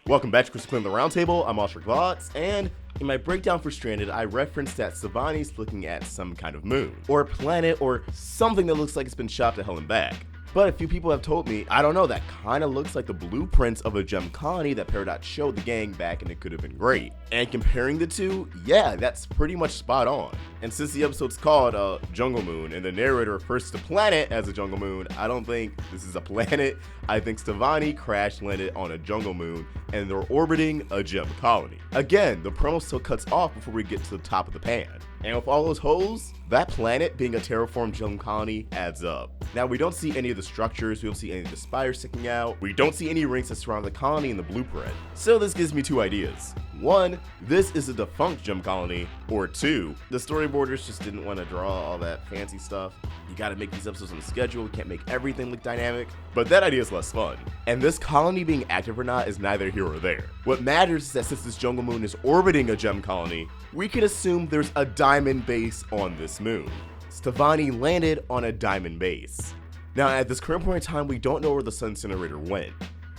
Welcome back to Chris Clean the Roundtable. I'm AwestruckVox, and in my breakdown for Stranded, I referenced that Stevani's looking at some kind of moon, or a planet, or something that looks like it's been shot to hell and back. But a few people have told me, I don't know, that kind of looks like the blueprints of a gem colony that Paradox showed the gang back, and it could have been great. And comparing the two, yeah, that's pretty much spot on. And since the episode's called Jungle Moon, and the narrator refers to the planet as a jungle moon, I don't think this is a planet. I think Stevani crash landed on a jungle moon, and they're orbiting a gem colony. Again, the promo still cuts off before we get to the top of the pan. And with all those holes, that planet being a terraformed gem colony adds up. Now, we don't see any of the structures, we don't see any of the spires sticking out, we don't see any rings that surround the colony in the blueprint. So this gives me two ideas. One, this is a defunct gem colony, or two, the storyboarders just didn't want to draw all that fancy stuff. You gotta make these episodes on the schedule, can't make everything look dynamic, but that idea is less fun. And this colony being active or not is neither here or there. What matters is that since this jungle moon is orbiting a gem colony, we can assume there's a diamond base on this moon. Stevani landed on a diamond base. Now at this current point in time, we don't know where the Sun Incinerator went.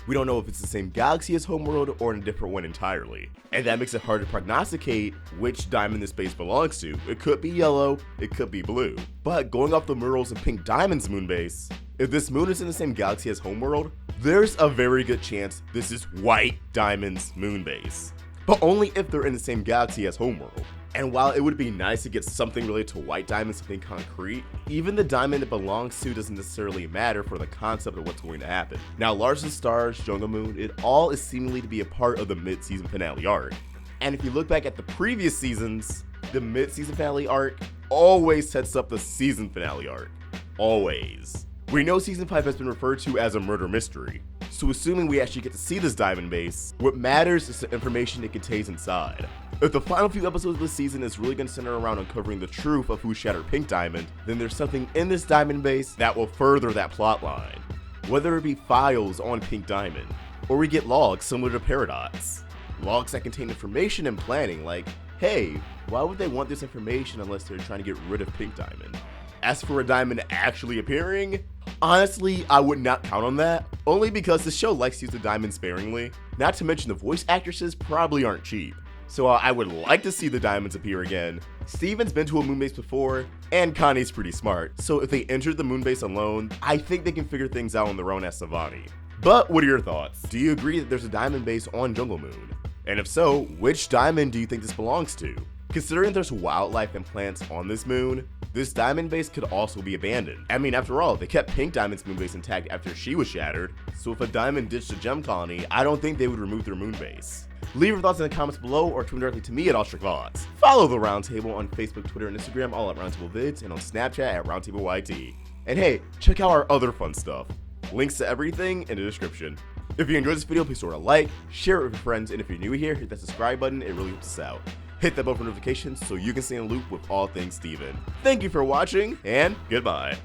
We don't know if it's the same galaxy as Homeworld or in a different one entirely. And that makes it hard to prognosticate which diamond this base belongs to. It could be yellow, it could be blue. But going off the murals of Pink Diamond's moon base, if this moon is in the same galaxy as Homeworld, there's a very good chance this is White Diamond's moon base. But only if they're in the same galaxy as Homeworld. And while it would be nice to get something related to White Diamond, something concrete, even the diamond it belongs to doesn't necessarily matter for the concept of what's going to happen. Now, Large Stars, Jungle Moon, it all is seemingly to be a part of the mid-season finale arc. And if you look back at the previous seasons, the mid-season finale arc always sets up the season finale arc. Always. We know Season 5 has been referred to as a murder mystery, so assuming we actually get to see this diamond base, what matters is the information it contains inside. If the final few episodes of the season is really going to center around uncovering the truth of who shattered Pink Diamond, then there's something in this diamond base that will further that plotline. Whether it be files on Pink Diamond, or we get logs similar to Paradox. Logs that contain information and planning like, hey, why would they want this information unless they're trying to get rid of Pink Diamond? As for a diamond actually appearing, honestly, I would not count on that, only because the show likes to use the diamond sparingly, not to mention the voice actresses probably aren't cheap. So I would like to see the diamonds appear again. Steven's been to a moon base before, and Connie's pretty smart, so if they entered the moon base alone, I think they can figure things out on their own as Stevani. But what are your thoughts? Do you agree that there's a diamond base on Jungle Moon? And if so, which diamond do you think this belongs to? Considering there's wildlife and plants on this moon, this diamond base could also be abandoned. I mean, after all, they kept Pink Diamond's moon base intact after she was shattered, so if a diamond ditched a gem colony, I don't think they would remove their moon base. Leave your thoughts in the comments below or tweet directly to me at AwestruckVox. Follow the Roundtable on Facebook, Twitter, and Instagram, all at Roundtable Vids, and on Snapchat at RoundtableYT. And hey, check out our other fun stuff. Links to everything in the description. If you enjoyed this video, please throw it a like, share it with your friends, and if you're new here, hit that subscribe button, it really helps us out. Hit that bell for notifications so you can stay in the loop with all things Steven. Thank you for watching, and goodbye.